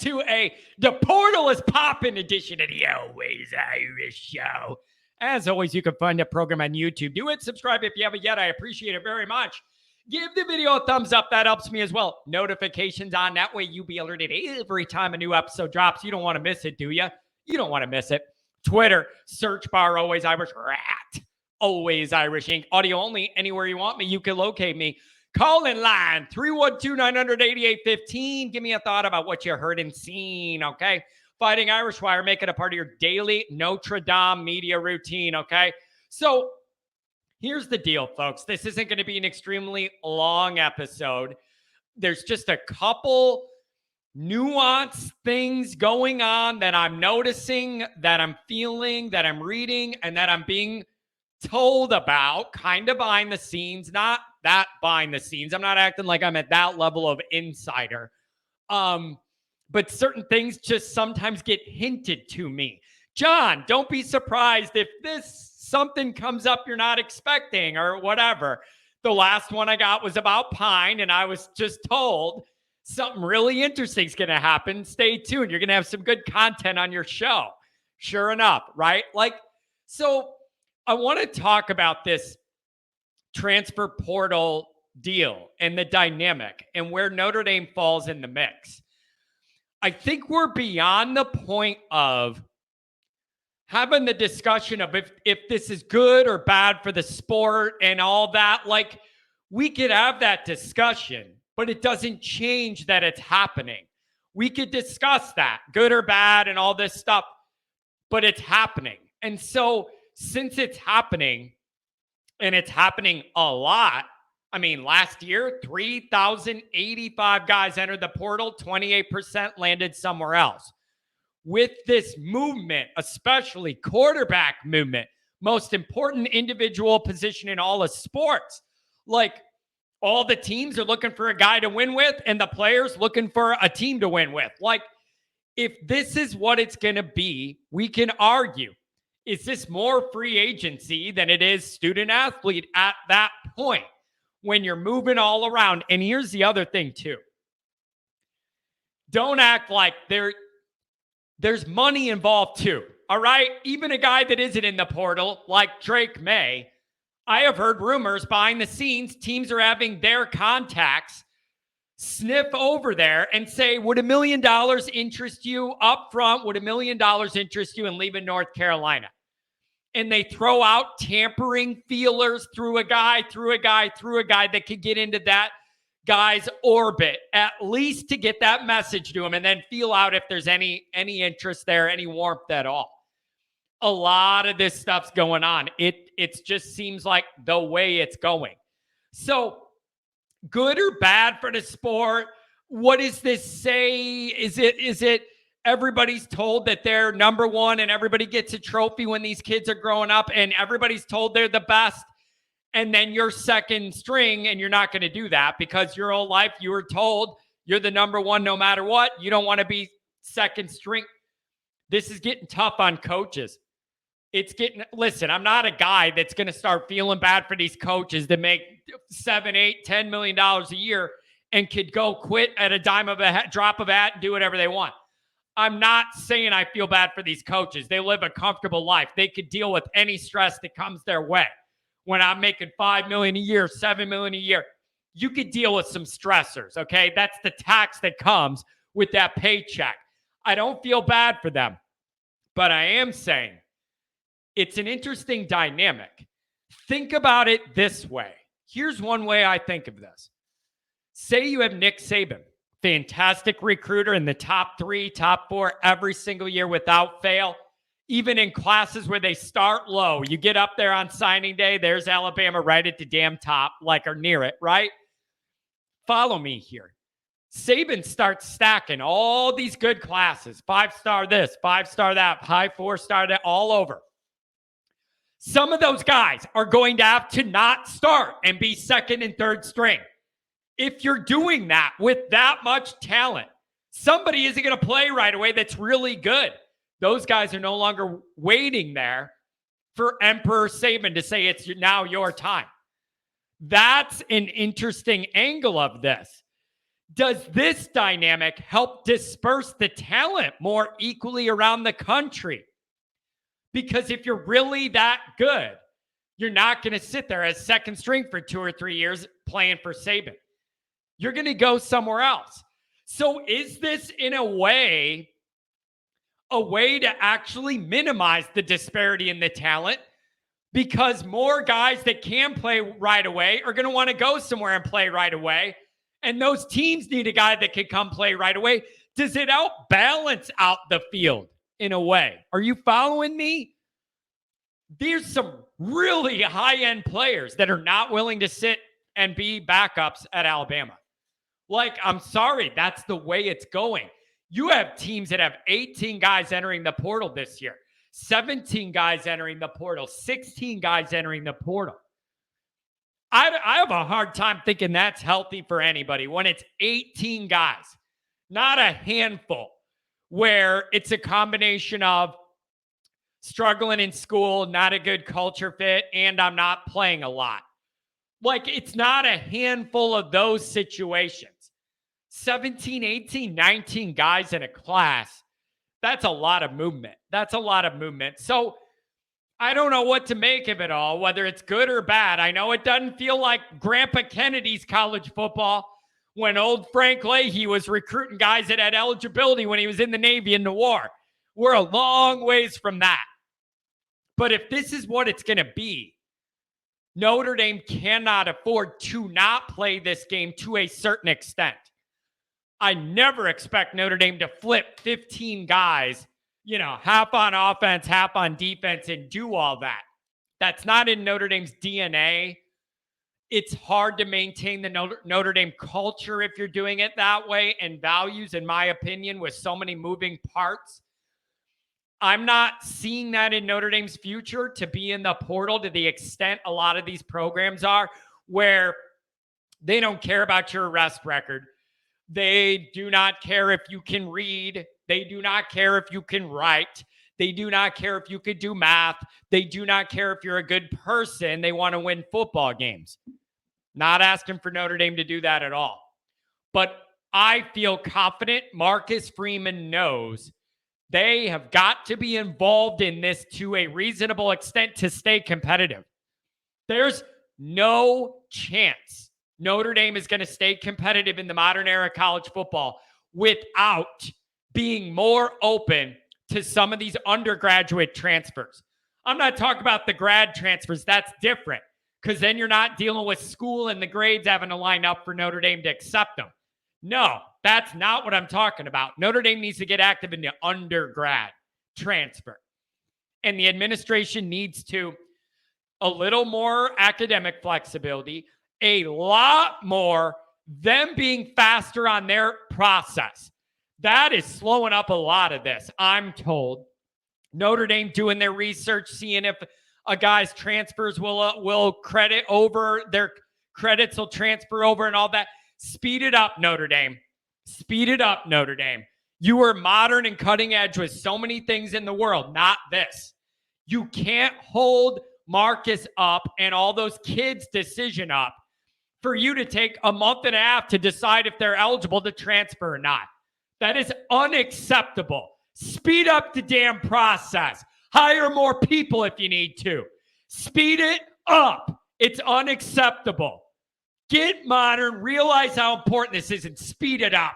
to The Portal is Poppin' edition of the Always Irish Show. As always, you can find the program on YouTube. Do it. Subscribe if you haven't yet. I appreciate it very much. Give the video a thumbs up. That helps me as well. Notifications on. That way you'll be alerted every time a new episode drops. You don't want to miss it, do you? You don't want to miss it. Twitter, search bar Always Irish Rat. Always Irish Inc. Audio only. Anywhere you want me, you can locate me. Call in line 312-900-8815. Give me a thought about what you heard and seen, okay? Fighting Irish Wire, make it a part of your daily Notre Dame media routine, okay? So here's the deal, folks. This isn't going to be an extremely long episode. There's just a couple nuanced things going on that I'm noticing, that I'm feeling, that I'm reading, and that I'm being told about, kind of behind the scenes. Not that behind the scenes. I'm not acting like I'm at that level of insider. But certain things just sometimes get hinted to me. John, don't be surprised if something comes up you're not expecting or whatever. The last one I got was about Pine, and I was just told something really interesting is going to happen. Stay tuned. You're going to have some good content on your show. Sure enough, right? So I want to talk about this transfer portal deal and the dynamic and where Notre Dame falls in the mix. I think we're beyond the point of having the discussion of if this is good or bad for the sport and all that. We could have that discussion, but it doesn't change that it's happening. We could discuss that, good or bad and all this stuff, but it's happening. And so since it's happening, and it's happening a lot, I mean, last year, 3,085 guys entered the portal, 28% landed somewhere else. With this movement, especially quarterback movement, most important individual position in all of sports, all the teams are looking for a guy to win with, and the players looking for a team to win with. If this is what it's going to be, we can argue, is this more free agency than it is student athlete at that point when you're moving all around? And here's the other thing too. Don't act like there's money involved too. All right. Even a guy that isn't in the portal, like Drake May, I have heard rumors behind the scenes, teams are having their contacts sniff over there and say, would $1 million interest you up front? Would $1 million interest you in leaving North Carolina? And they throw out tampering feelers through a guy that could get into that guy's orbit, at least to get that message to him, and then feel out if there's any interest there, any warmth at all. A lot of this stuff's going on. It just seems like the way it's going. So good or bad for the sport? What does this say? Is it everybody's told that they're number one and everybody gets a trophy when these kids are growing up and everybody's told they're the best, and then you're second string and you're not going to do that because your whole life you were told you're the number one no matter what. You don't want to be second string. This is getting tough on coaches. Listen, I'm not a guy that's going to start feeling bad for these coaches that make $7, $8, $10 million a year and could go quit at a drop of a hat and do whatever they want. I'm not saying I feel bad for these coaches. They live a comfortable life. They could deal with any stress that comes their way. When I'm making $5 million a year, $7 million a year, you could deal with some stressors, okay? That's the tax that comes with that paycheck. I don't feel bad for them, but I am saying it's an interesting dynamic. Think about it this way. Here's one way I think of this. Say you have Nick Saban. Fantastic recruiter in the top 3, top 4 every single year without fail. Even in classes where they start low, you get up there on signing day, there's Alabama right at the damn top, or near it, right? Follow me here. Saban starts stacking all these good classes, 5-star this, 5-star that, high 4-star that, all over. Some of those guys are going to have to not start and be second and third string. If you're doing that with that much talent, somebody isn't going to play right away that's really good. Those guys are no longer waiting there for Emperor Saban to say it's now your time. That's an interesting angle of this. Does this dynamic help disperse the talent more equally around the country? Because if you're really that good, you're not going to sit there as second string for 2 or 3 years playing for Saban. You're going to go somewhere else. So is this in a way to actually minimize the disparity in the talent? Because more guys that can play right away are going to want to go somewhere and play right away. And those teams need a guy that can come play right away. Does it balance out the field in a way? Are you following me? There's some really high-end players that are not willing to sit and be backups at Alabama. Like, I'm sorry, that's the way it's going. You have teams that have 18 guys entering the portal this year, 17 guys entering the portal, 16 guys entering the portal. I have a hard time thinking that's healthy for anybody when it's 18 guys, not a handful, where it's a combination of struggling in school, not a good culture fit, and I'm not playing a lot. Like, it's not a handful of those situations. 17, 18, 19 guys in a class, that's a lot of movement. So I don't know what to make of it all, whether it's good or bad. I know it doesn't feel like Grandpa Kennedy's college football when old Frank Leahy was recruiting guys that had eligibility when he was in the Navy in the war. We're a long ways from that. But if this is what it's going to be, Notre Dame cannot afford to not play this game to a certain extent. I never expect Notre Dame to flip 15 guys, half on offense, half on defense, and do all that. That's not in Notre Dame's DNA. It's hard to maintain the Notre Dame culture if you're doing it that way, and values, in my opinion, with so many moving parts. I'm not seeing that in Notre Dame's future to be in the portal to the extent a lot of these programs are, where they don't care about your arrest record. They do not care if you can read. They do not care if you can write. They do not care if you could do math. They do not care if you're a good person. They want to win football games. Not asking for Notre Dame to do that at all. But I feel confident Marcus Freeman knows they have got to be involved in this to a reasonable extent to stay competitive. There's no chance Notre Dame is going to stay competitive in the modern era college football without being more open to some of these undergraduate transfers. I'm not talking about the grad transfers. That's different, because then you're not dealing with school and the grades having to line up for Notre Dame to accept them. No, that's not what I'm talking about. Notre Dame needs to get active in the undergrad transfer. And the administration needs to a little more academic flexibility, a lot more them being faster on their process. That is slowing up a lot of this, I'm told. Notre Dame doing their research, seeing if a guy's transfers will credit over, their credits will transfer over and all that. Speed it up, Notre Dame. Speed it up, Notre Dame. You are modern and cutting edge with so many things in the world, not this. You can't hold Marcus up and all those kids' decision up for you to take a month and a half to decide if they're eligible to transfer or not. That is unacceptable. Speed up the damn process. Hire more people if you need to. Speed it up. It's unacceptable. Get modern, realize how important this is, and speed it up.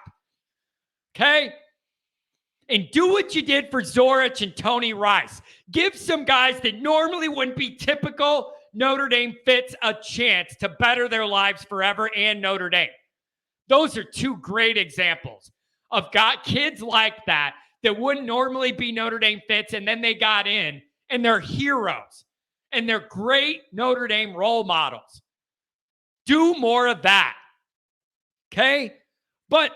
Okay? And do what you did for Zorich and Tony Rice. Give some guys that normally wouldn't be typical Notre Dame fits a chance to better their lives forever, and Notre Dame. Those are two great examples of kids like that wouldn't normally be Notre Dame fits, and then they got in, and they're heroes, and they're great Notre Dame role models. Do more of that. Okay? But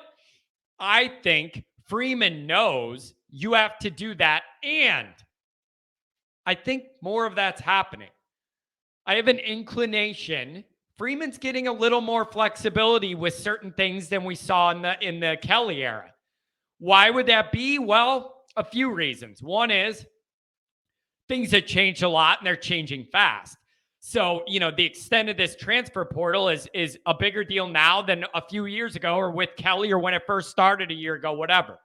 I think Freeman knows you have to do that, and I think more of that's happening. I have an inclination Freeman's getting a little more flexibility with certain things than we saw in the Kelly era. Why would that be? Well, a few reasons. One is things have changed a lot and they're changing fast. So, the extent of this transfer portal is a bigger deal now than a few years ago or with Kelly or when it first started a year ago, whatever.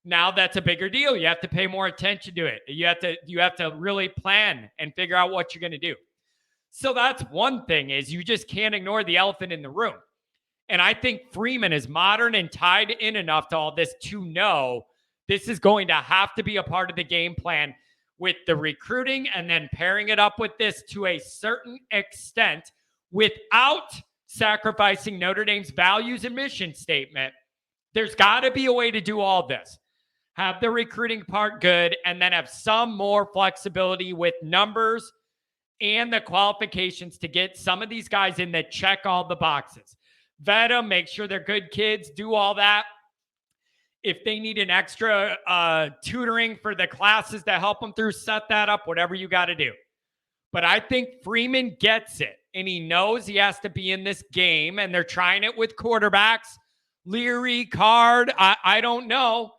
Now that's a bigger deal. You have to pay more attention to it. You have to really plan and figure out what you're going to do. So that's one thing, is you just can't ignore the elephant in the room. And I think Freeman is modern and tied in enough to all this to know this is going to have to be a part of the game plan with the recruiting, and then pairing it up with this to a certain extent without sacrificing Notre Dame's values and mission statement. There's got to be a way to do all this. Have the recruiting part good, and then have some more flexibility with numbers and the qualifications to get some of these guys in that check all the boxes. Vet them, make sure they're good kids, do all that. If they need an extra tutoring for the classes to help them through, set that up, whatever you got to do. But I think Freeman gets it, and he knows he has to be in this game, and they're trying it with quarterbacks. Leary, Card, I don't know.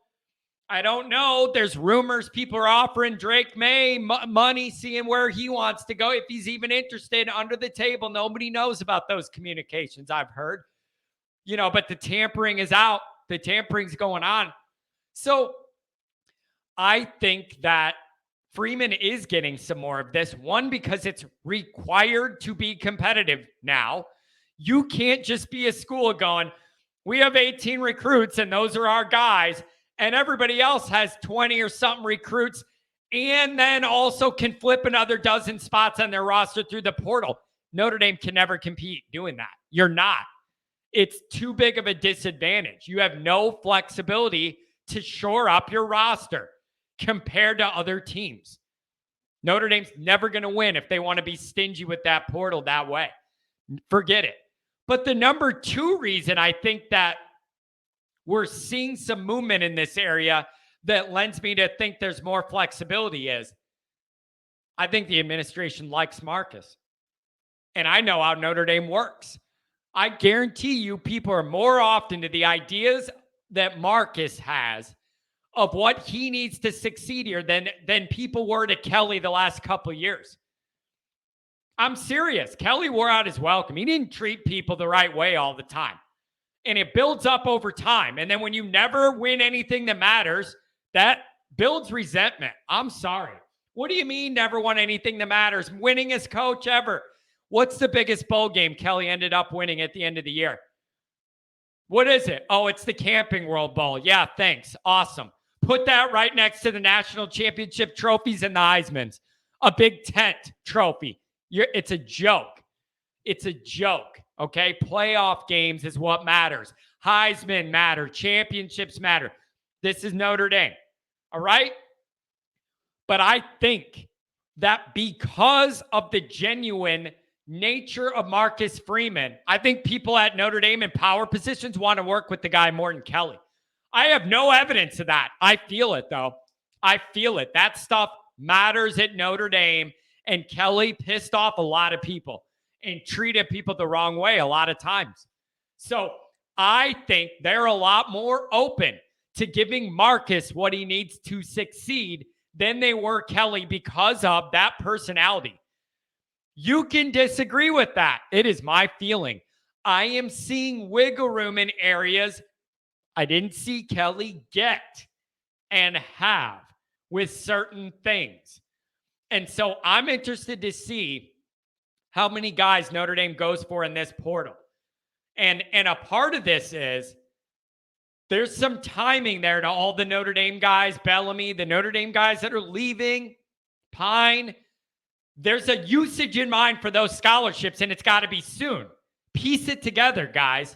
I don't know. There's rumors people are offering Drake May money, seeing where he wants to go, if he's even interested, under the table. Nobody knows about those communications, I've heard. But the tampering is out. The tampering's going on. So I think that Freeman is getting some more of this. One, because it's required to be competitive now. You can't just be a school going, we have 18 recruits and those are our guys, and everybody else has 20 or something recruits and then also can flip another dozen spots on their roster through the portal. Notre Dame can never compete doing that. You're not. It's too big of a disadvantage. You have no flexibility to shore up your roster compared to other teams. Notre Dame's never going to win if they want to be stingy with that portal that way. Forget it. But the number two reason I think that we're seeing some movement in this area that lends me to think there's more flexibility is I think the administration likes Marcus. And I know how Notre Dame works. I guarantee you people are more often to the ideas that Marcus has of what he needs to succeed here than people were to Kelly the last couple of years. I'm serious. Kelly wore out his welcome. He didn't treat people the right way all the time. And it builds up over time. And then when you never win anything that matters, that builds resentment. I'm sorry. What do you mean never won anything that matters? Winningest coach ever. What's the biggest bowl game Kelly ended up winning at the end of the year? What is it? Oh, it's the Camping World Bowl. Yeah, thanks. Awesome. Put that right next to the national championship trophies and the Heisman's. A Big Tent trophy. It's a joke. It's a joke, okay? Playoff games is what matters. Heisman matter. Championships matter. This is Notre Dame, all right? But I think that because of the genuine nature of Marcus Freeman, I think people at Notre Dame in power positions want to work with the guy more than Kelly. I have no evidence of that. I feel it, though. I feel it. That stuff matters at Notre Dame, and Kelly pissed off a lot of people and treated people the wrong way a lot of times. So I think they're a lot more open to giving Marcus what he needs to succeed than they were Kelly because of that personality. You can disagree with that. It is my feeling. I am seeing wiggle room in areas I didn't see Kelly get and have with certain things. And so I'm interested to see how many guys Notre Dame goes for in this portal. And a part of this is there's some timing there to all the Notre Dame guys, Bellamy, the Notre Dame guys that are leaving, Pine. There's a usage in mind for those scholarships, and it's got to be soon. Piece it together, guys.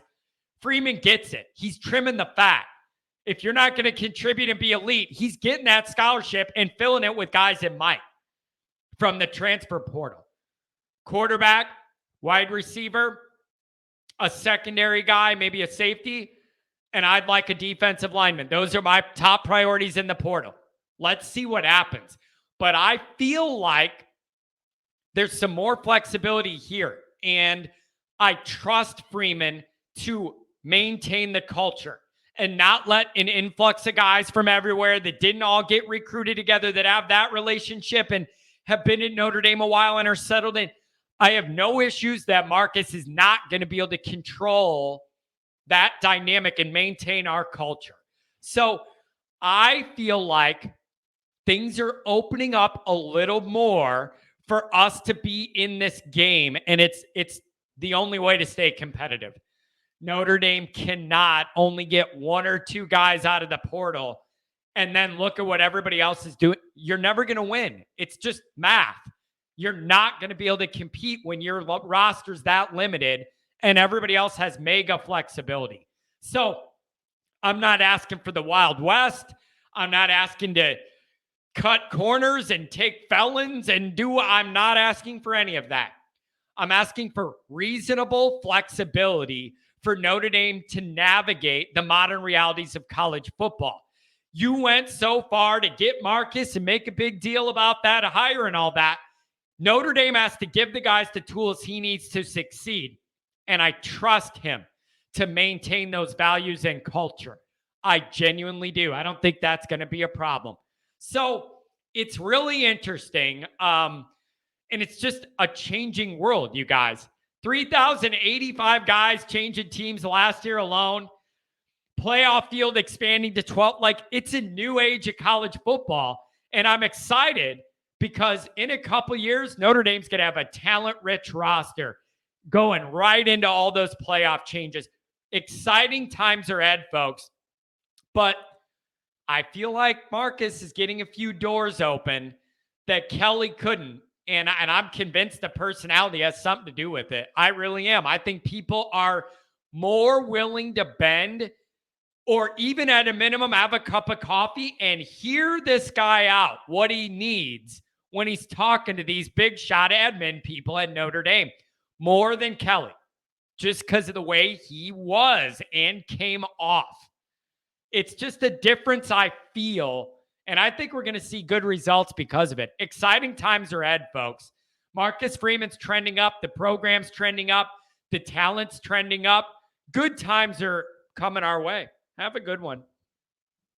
Freeman gets it. He's trimming the fat. If you're not going to contribute and be elite, he's getting that scholarship and filling it with guys that might from the transfer portal. Quarterback, wide receiver, a secondary guy, maybe a safety, and I'd like a defensive lineman. Those are my top priorities in the portal. Let's see what happens. But I feel like there's some more flexibility here, and I trust Freeman to maintain the culture and not let an influx of guys from everywhere that didn't all get recruited together, that have that relationship and have been in Notre Dame a while and are settled in. I have no issues that Marcus is not going to be able to control that dynamic and maintain our culture. So I feel like things are opening up a little more for us to be in this game, and it's the only way to stay competitive. Notre Dame cannot only get one or two guys out of the portal and then look at what everybody else is doing. You're never going to win. It's just math. You're not going to be able to compete when your roster's that limited and everybody else has mega flexibility. So I'm not asking for the Wild West. I'm not asking to cut corners and take felons and I'm not asking for any of that. I'm asking for reasonable flexibility for Notre Dame to navigate the modern realities of college football. You went so far to get Marcus and make a big deal about that, a hire and all that. Notre Dame has to give the guys the tools he needs to succeed. And I trust him to maintain those values and culture. I genuinely do. I don't think that's going to be a problem. So it's really interesting. And it's just a changing world, you guys. 3,085 guys changing teams last year alone. Playoff field expanding to 12. Like, it's a new age of college football. And I'm excited because in a couple years, Notre Dame's going to have a talent-rich roster going right into all those playoff changes. Exciting times are ahead, folks. But I feel like Marcus is getting a few doors open that Kelly couldn't. And I'm convinced the personality has something to do with it. I really am. I think people are more willing to bend or even at a minimum have a cup of coffee and hear this guy out, what he needs when he's talking to these big shot admin people at Notre Dame, more than Kelly, just because of the way he was and came off. It's just a difference I feel, and I think we're going to see good results because of it. Exciting times are ahead, folks. Marcus Freeman's trending up. The program's trending up. The talent's trending up. Good times are coming our way. Have a good one.